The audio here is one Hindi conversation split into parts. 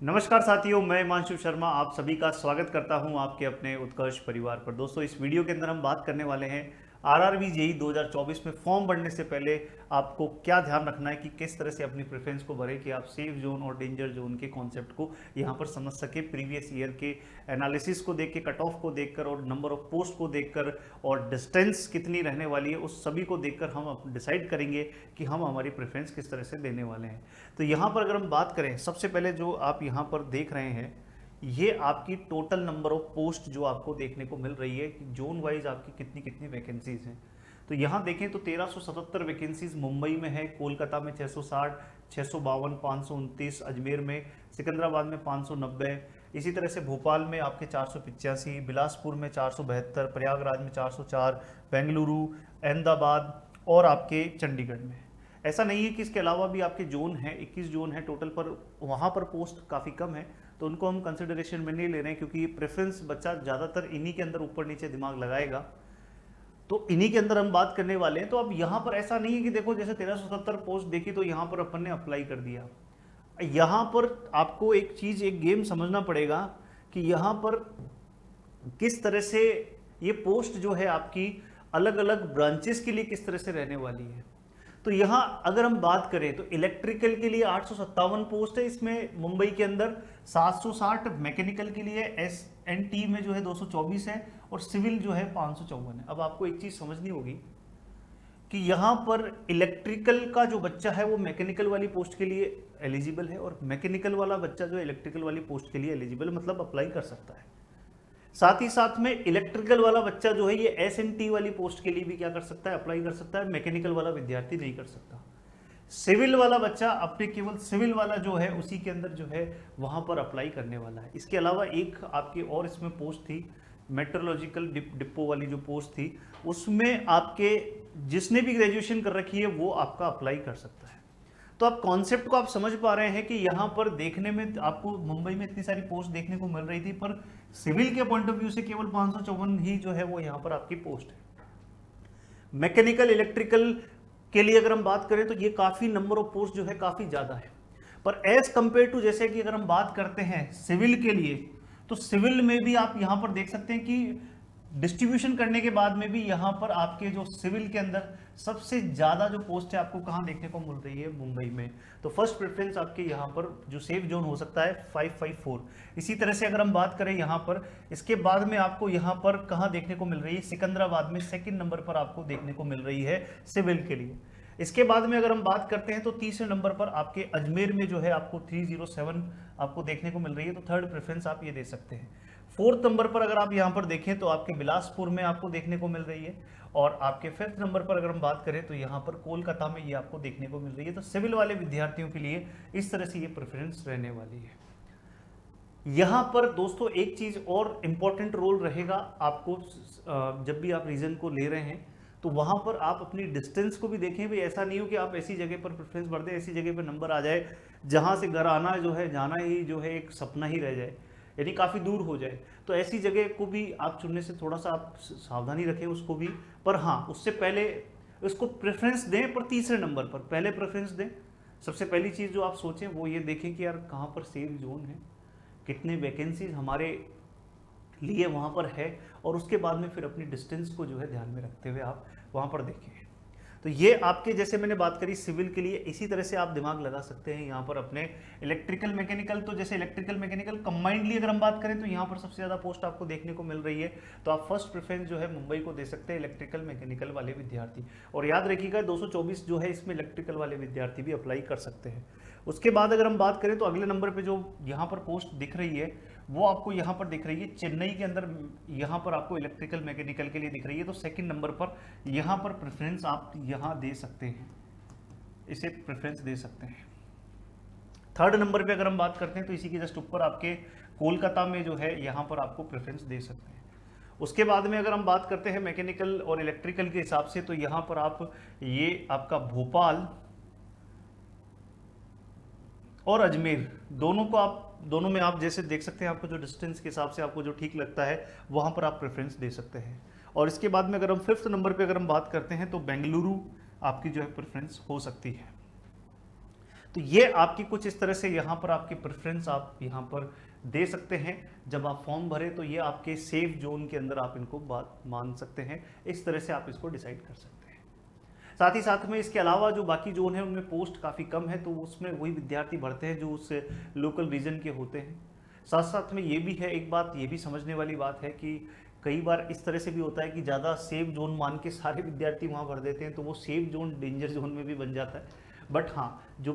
नमस्कार साथियों, मैं हिमांशु शर्मा आप सभी का स्वागत करता हूं आपके अपने उत्कर्ष परिवार पर। दोस्तों, इस वीडियो के अंदर हम बात करने वाले हैं आरआरबी जेईई 2024 में फॉर्म भरने से पहले आपको क्या ध्यान रखना है कि किस तरह से अपनी प्रेफरेंस को भरें कि आप सेफ जोन और डेंजर जोन के कॉन्सेप्ट को यहां पर समझ सके। प्रीवियस ईयर के एनालिसिस को देख के, कट ऑफ को देखकर और नंबर ऑफ पोस्ट को देखकर और डिस्टेंस कितनी रहने वाली है, उस सभी को देखकर हम डिसाइड करेंगे कि हम हमारी प्रेफरेंस किस तरह से देने वाले हैं। तो यहाँ पर अगर हम बात करें, सबसे पहले जो आप यहाँ पर देख रहे हैं ये आपकी टोटल नंबर ऑफ पोस्ट जो आपको देखने को मिल रही है कि जोन वाइज आपकी कितनी कितनी वैकेंसीज हैं। तो यहाँ देखें तो 1377 वैकेंसीज मुंबई में है, कोलकाता में 660, 652, 529, अजमेर में, सिकंदराबाद में 590, इसी तरह से भोपाल में आपके 485, बिलासपुर में 472, प्रयागराज में 404, बेंगलुरु, अहमदाबाद और आपके चंडीगढ़ में। ऐसा नहीं है कि इसके अलावा भी आपके जोन हैं, 21 जोन है टोटल, पर वहाँ पर पोस्ट काफ़ी कम है तो उनको हम कंसिडरेशन में नहीं ले रहे हैं, क्योंकि प्रेफरेंस बच्चा ज़्यादातर इन्हीं के अंदर ऊपर नीचे दिमाग लगाएगा, तो इन्हीं के अंदर हम बात करने वाले हैं। तो अब यहाँ पर ऐसा नहीं है कि देखो जैसे 1377 पोस्ट देखी तो यहाँ पर अपन ने अप्लाई कर दिया। यहाँ पर आपको एक चीज़, एक गेम समझना पड़ेगा कि यहाँ पर किस तरह से ये पोस्ट जो है आपकी अलग अलग ब्रांचेस के लिए किस तरह से रहने वाली है। तो यहाँ अगर हम बात करें तो इलेक्ट्रिकल के लिए 857 पोस्ट है इसमें मुंबई के अंदर, 760 मैकेनिकल के लिए, SNT में जो है 224 है और सिविल जो है 554 है। अब आपको एक चीज समझनी होगी कि यहाँ पर इलेक्ट्रिकल का जो बच्चा है वो मैकेनिकल वाली पोस्ट के लिए एलिजिबल है और मैकेनिकल वाला बच्चा जो इलेक्ट्रिकल वाली पोस्ट के लिए एलिजिबल, मतलब अप्लाई कर सकता है। साथ ही साथ में इलेक्ट्रिकल वाला बच्चा जो है ये SNT वाली पोस्ट के लिए भी क्या कर सकता है, अप्लाई कर सकता है। मैकेनिकल वाला विद्यार्थी नहीं कर सकता। सिविल वाला बच्चा अपने केवल सिविल वाला जो है उसी के अंदर जो है वहां पर अप्लाई करने वाला है। इसके अलावा एक आपकी और इसमें पोस्ट थी, मेट्रोलॉजिकल डिपो वाली जो पोस्ट थी, उसमें आपके जिसने भी ग्रेजुएशन कर रखी है वो आपका अप्लाई कर सकता है। तो आप कॉन्सेप्ट को आप समझ पा रहे हैं कि यहाँ पर देखने में आपको मुंबई में इतनी सारी पोस्ट देखने को मिल रही थी, पर सिविल के पॉइंट ऑफ व्यू से केवल 554 ही जो है वो यहाँ पर आपकी पोस्ट है। मैकेनिकल इलेक्ट्रिकल के लिए अगर हम बात करें तो ये काफ़ी नंबर ऑफ पोस्ट जो है काफ़ी ज़्यादा है, पर एज कंपेयर टू जैसे कि अगर हम बात करते हैं सिविल के लिए, तो सिविल में भी आप यहाँ पर देख सकते हैं कि डिस्ट्रीब्यूशन करने के बाद में भी यहाँ पर आपके जो सिविल के अंदर सबसे ज़्यादा जो पोस्ट है आपको कहाँ देखने को मिल रही है, मुंबई में। तो फर्स्ट प्रेफरेंस आपके यहाँ पर जो सेफ जोन हो सकता है 554। इसी तरह से अगर हम बात करें यहाँ पर, इसके बाद में आपको यहाँ पर कहाँ देखने को मिल रही है, सिकंदराबाद में सेकंड नंबर पर आपको देखने को मिल रही है सिविल के लिए। इसके बाद में अगर हम बात करते हैं तो तीसरे नंबर पर आपके अजमेर में जो है आपको 307 आपको देखने को मिल रही है, तो थर्ड प्रेफरेंस आप ये दे सकते हैं। फोर्थ नंबर पर अगर आप यहाँ पर देखें तो आपके बिलासपुर में आपको देखने को मिल रही है, और आपके फिफ्थ नंबर पर अगर हम बात करें तो यहाँ पर कोलकाता में ये आपको देखने को मिल रही है। तो सिविल वाले विद्यार्थियों के लिए इस तरह से ये प्रेफरेंस रहने वाली है। यहाँ पर दोस्तों एक चीज़ और इम्पॉर्टेंट रोल रहेगा आपको, जब भी आप रीजन को ले रहे हैं तो वहाँ पर आप अपनी डिस्टेंस को भी देखें। भी ऐसा नहीं हो कि आप ऐसी जगह पर प्रेफरेंस भर दें, ऐसी जगह पर नंबर आ जाए जहाँ से घर आना जो है, जाना ही जो है एक सपना ही रह जाए, यानी काफ़ी दूर हो जाए। तो ऐसी जगह को भी आप चुनने से थोड़ा सा आप सावधानी रखें उसको भी, पर हाँ उससे पहले उसको प्रेफरेंस दें, पर तीसरे नंबर पर पहले प्रेफरेंस दें। सबसे पहली चीज़ जो आप सोचें वो ये देखें कि यार कहाँ पर सेफ जोन है, कितने वैकेंसीज हमारे लिए वहाँ पर है, और उसके बाद में फिर अपनी डिस्टेंस को जो है ध्यान में रखते हुए आप वहाँ पर देखें। तो ये आपके, जैसे मैंने बात करी सिविल के लिए, इसी तरह से आप दिमाग लगा सकते हैं यहाँ पर अपने इलेक्ट्रिकल मैकेनिकल। तो जैसे इलेक्ट्रिकल मैकेनिकल कंबाइंडली अगर हम बात करें तो यहाँ पर सबसे ज़्यादा पोस्ट आपको देखने को मिल रही है, तो आप फर्स्ट प्रेफरेंस जो है मुंबई को दे सकते हैं इलेक्ट्रिकल मैकेनिकल वाले विद्यार्थी। और याद रखिएगा 224 जो है इसमें इलेक्ट्रिकल वाले विद्यार्थी भी अप्लाई कर सकते हैं। उसके बाद अगर हम बात करें तो अगले नंबर पर जो यहाँ पर पोस्ट दिख रही है वो आपको यहाँ पर दिख रही है चेन्नई के अंदर, यहाँ पर आपको इलेक्ट्रिकल मैकेनिकल के लिए दिख रही है। तो सेकंड नंबर पर यहाँ पर प्रेफरेंस आप यहाँ दे सकते हैं, इसे प्रेफरेंस दे सकते हैं। थर्ड नंबर पे अगर हम बात करते हैं तो इसी के जस्ट ऊपर आपके कोलकाता में जो है यहाँ पर आपको प्रेफरेंस दे सकते हैं। उसके बाद में अगर हम बात करते हैं मैकेनिकल और इलेक्ट्रिकल के हिसाब से, तो यहाँ पर आप ये आपका भोपाल और अजमेर दोनों में आप जैसे देख सकते हैं, आपको जो डिस्टेंस के हिसाब से आपको जो ठीक लगता है वहाँ पर आप प्रेफरेंस दे सकते हैं। और इसके बाद में अगर हम फिफ्थ नंबर पे अगर हम बात करते हैं तो बेंगलुरु आपकी जो है प्रेफरेंस हो सकती है। तो ये आपकी कुछ इस तरह से यहाँ पर आपकी प्रेफरेंस आप यहाँ पर दे सकते हैं जब आप फॉर्म भरें, तो ये आपके सेफ जोन के अंदर आप इनको बात मान सकते हैं। इस तरह से आप इसको डिसाइड कर सकते हैं। साथ ही साथ में इसके अलावा जो बाकी जोन है उनमें पोस्ट काफ़ी कम है, तो उसमें वही विद्यार्थी भरते हैं जो उस लोकल रीजन के होते हैं। साथ साथ में ये भी है, एक बात ये भी समझने वाली बात है कि कई बार इस तरह से भी होता है कि ज़्यादा सेफ जोन मान के सारे विद्यार्थी वहाँ भर देते हैं, तो वो सेफ जोन डेंजर जोन में भी बन जाता है। बट हाँ, जो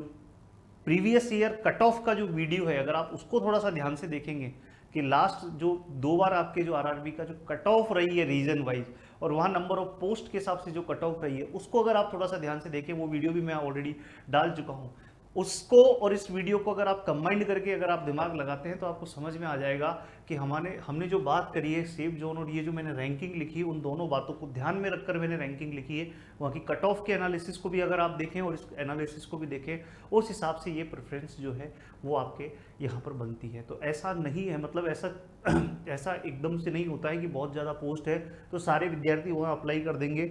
प्रीवियस ईयर कट ऑफ का जो वीडियो है, अगर आप उसको थोड़ा सा ध्यान से देखेंगे कि लास्ट जो 2 बार आपके जो आरआरबी का जो कट ऑफ रही है रीजन वाइज, और वहाँ नंबर ऑफ पोस्ट के हिसाब से जो कट ऑफ रही है, उसको अगर आप थोड़ा सा ध्यान से देखें, वो वीडियो भी मैं ऑलरेडी डाल चुका हूँ, उसको और इस वीडियो को अगर आप कंबाइंड करके अगर आप दिमाग लगाते हैं तो आपको समझ में आ जाएगा कि हमने जो बात करी है सेफ जोन और ये जो मैंने रैंकिंग लिखी है, उन दोनों बातों को ध्यान में रखकर मैंने रैंकिंग लिखी है। वहाँ की कट ऑफ के एनालिसिस को भी अगर आप देखें और इस एनालिसिस को भी देखें, उस हिसाब से ये प्रेफरेंस जो है वो आपके यहाँ पर बनती है। तो ऐसा नहीं है, मतलब ऐसा एकदम से नहीं होता है कि बहुत ज़्यादा पोस्ट है तो सारे विद्यार्थी वहाँ अप्लाई कर देंगे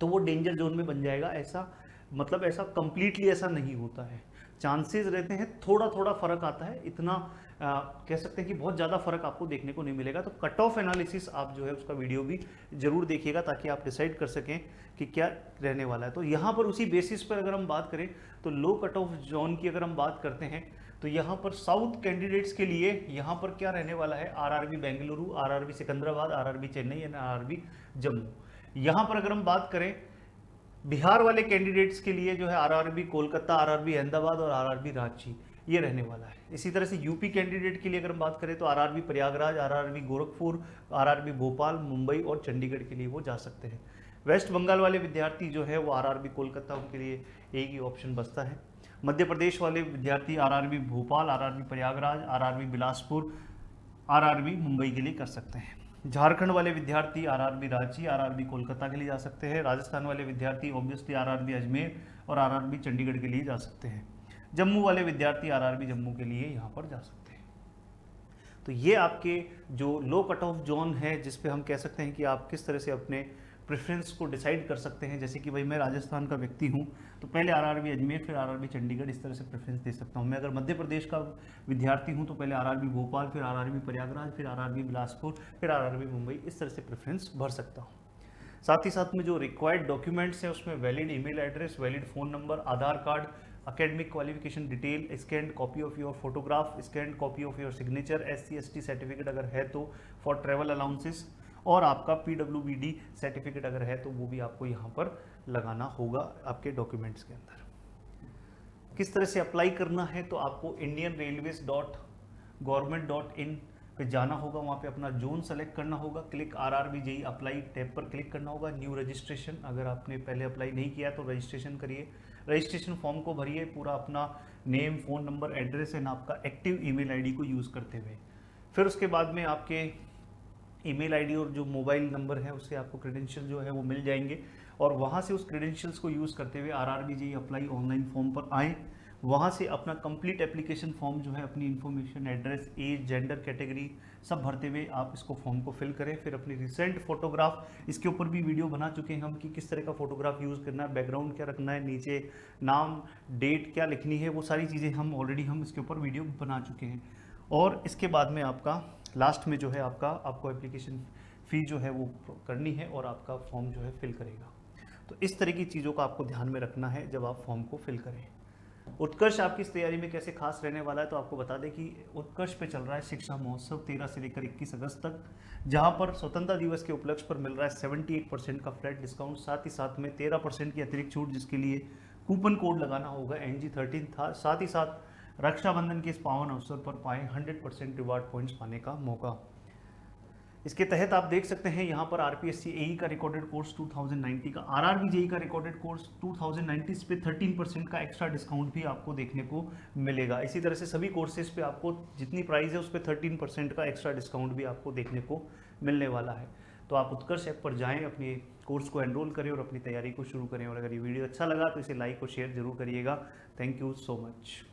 तो वो डेंजर जोन में बन जाएगा। ऐसा कंप्लीटली ऐसा नहीं होता है। चांसेस रहते हैं, थोड़ा थोड़ा फर्क आता है, इतना कह सकते हैं कि बहुत ज़्यादा फर्क आपको देखने को नहीं मिलेगा। तो कट ऑफ एनालिसिस आप जो है उसका वीडियो भी जरूर देखिएगा ताकि आप डिसाइड कर सकें कि क्या रहने वाला है। तो यहाँ पर उसी बेसिस पर अगर हम बात करें तो लो कट ऑफ जोन की अगर हम बात करते हैं तो यहाँ पर साउथ कैंडिडेट्स के लिए यहाँ पर क्या रहने वाला है, RRB Bengaluru, RRB Secunderabad, RRB Chennai and RRB Jammu. यहाँ पर अगर हम बात करें बिहार वाले कैंडिडेट्स के लिए जो है आरआरबी कोलकाता, आरआरबी अहमदाबाद और आरआरबी रांची, ये रहने वाला है। इसी तरह से यूपी कैंडिडेट के लिए अगर हम बात करें तो RRB Prayagraj, RRB Gorakhpur, RRB Bhopal, Mumbai और चंडीगढ़ के लिए वो जा सकते हैं। वेस्ट बंगाल वाले विद्यार्थी जो है वो आरआरबी कोलकाता, उनके लिए एक ही ऑप्शन बचता है। मध्य प्रदेश वाले विद्यार्थी RRB Bhopal, RRB Prayagraj, RRB Bilaspur, RRB Mumbai के लिए कर सकते हैं। झारखंड वाले विद्यार्थी आरआरबी रांची, आरआरबी कोलकाता के लिए जा सकते हैं। राजस्थान वाले विद्यार्थी ऑब्वियसली आरआरबी अजमेर और आरआरबी चंडीगढ़ के लिए जा सकते हैं। जम्मू वाले विद्यार्थी आरआरबी जम्मू के लिए यहाँ पर जा सकते हैं। तो ये आपके जो लो कट ऑफ जोन है जिस पे हम कह सकते हैं कि आप किस तरह से अपने प्रेफरेंस को डिसाइड कर सकते हैं। जैसे कि भाई मैं राजस्थान का व्यक्ति हूँ तो पहले आरआरबी अजमेर फिर आरआरबी चंडीगढ़, इस तरह से प्रेफरेंस दे सकता हूँ। मैं अगर मध्य प्रदेश का विद्यार्थी हूँ तो पहले आरआरबी भोपाल, फिर आरआरबी प्रयागराज, फिर आरआरबी बिलासपुर, फिर आरआरबी मुंबई, इस तरह से प्रेफरेंस भर सकता हूँ। साथ ही साथ में जो रिक्वायर्ड डॉक्यूमेंट्स हैं उसमें valid email address, valid phone number, Aadhaar card, academic qualification detail, scanned copy of your photograph, scanned copy of your signature, SC/ST certificate अगर है तो फॉर ट्रैवल अलाउंसेस, और आपका PWBD सर्टिफिकेट अगर है तो वो भी आपको यहाँ पर लगाना होगा आपके डॉक्यूमेंट्स के अंदर। किस तरह से अप्लाई करना है, तो आपको indianrailways.government.in पे जाना होगा, वहाँ पे अपना जोन सेलेक्ट करना होगा, click RRB JEE apply tab पर क्लिक करना होगा। न्यू रजिस्ट्रेशन, अगर आपने पहले अप्लाई नहीं किया तो रजिस्ट्रेशन करिए, रजिस्ट्रेशन फॉर्म को भरिए, पूरा अपना name, phone number, address and आपका एक्टिव ईमेल आईडी को यूज़ करते हुए। फिर उसके बाद में आपके ईमेल आईडी और जो मोबाइल नंबर है उससे आपको क्रेडेंशियल जो है वो मिल जाएंगे, और वहाँ से उस क्रेडेंशियल्स को यूज़ करते हुए RRB JEE apply online form पर आएँ। वहाँ से अपना कंप्लीट एप्लीकेशन फॉर्म जो है, अपनी information, address, age, gender, category सब भरते हुए आप इसको फॉर्म को फिल करें। फिर अपनी रिसेंट फोटोग्राफ, इसके ऊपर भी वीडियो बना चुके हैं हम कि किस तरह का फोटोग्राफ यूज़ करना है, बैकग्राउंड क्या रखना है, नीचे नाम, डेट क्या लिखनी है, वो सारी चीज़ें हम इसके ऊपर वीडियो बना चुके हैं। और इसके बाद में आपका लास्ट में जो है आपको एप्लीकेशन फ़ी जो है वो करनी है और आपका फॉर्म जो है फिल करेगा। तो इस तरह की चीज़ों का आपको ध्यान में रखना है जब आप फॉर्म को फिल करें। उत्कर्ष आपकी इस तैयारी में कैसे खास रहने वाला है, तो आपको बता दें कि उत्कर्ष पे चल रहा है शिक्षा महोत्सव 13 से लेकर 21 अगस्त तक, जहां पर स्वतंत्रता दिवस के उपलक्ष्य पर मिल रहा है 78% का फ्लैट डिस्काउंट, साथ ही साथ में 13% की अतिरिक्त छूट, जिसके लिए कूपन कोड लगाना होगा NG13 था। साथ ही साथ रक्षाबंधन के इस पावन अवसर पर पाएँ 100% रिवार्ड पॉइंट्स पाने का मौका। इसके तहत आप देख सकते हैं यहाँ पर RPSC AE का रिकॉर्डेड कोर्स 2090 का, RRB JEE का रिकॉर्डेड कोर्स 2090 इस पे 13% का एक्स्ट्रा डिस्काउंट भी आपको देखने को मिलेगा। इसी तरह से सभी कोर्सेज पे आपको जितनी प्राइस है उस पर 13% का एक्स्ट्रा डिस्काउंट भी आपको देखने को मिलने वाला है। तो आप उत्कर्ष ऐप पर जाएं, अपने कोर्स को एनरोल करें और अपनी तैयारी को शुरू करें। और अगर ये वीडियो अच्छा लगा तो इसे लाइक और शेयर जरूर करिएगा। Thank you so much.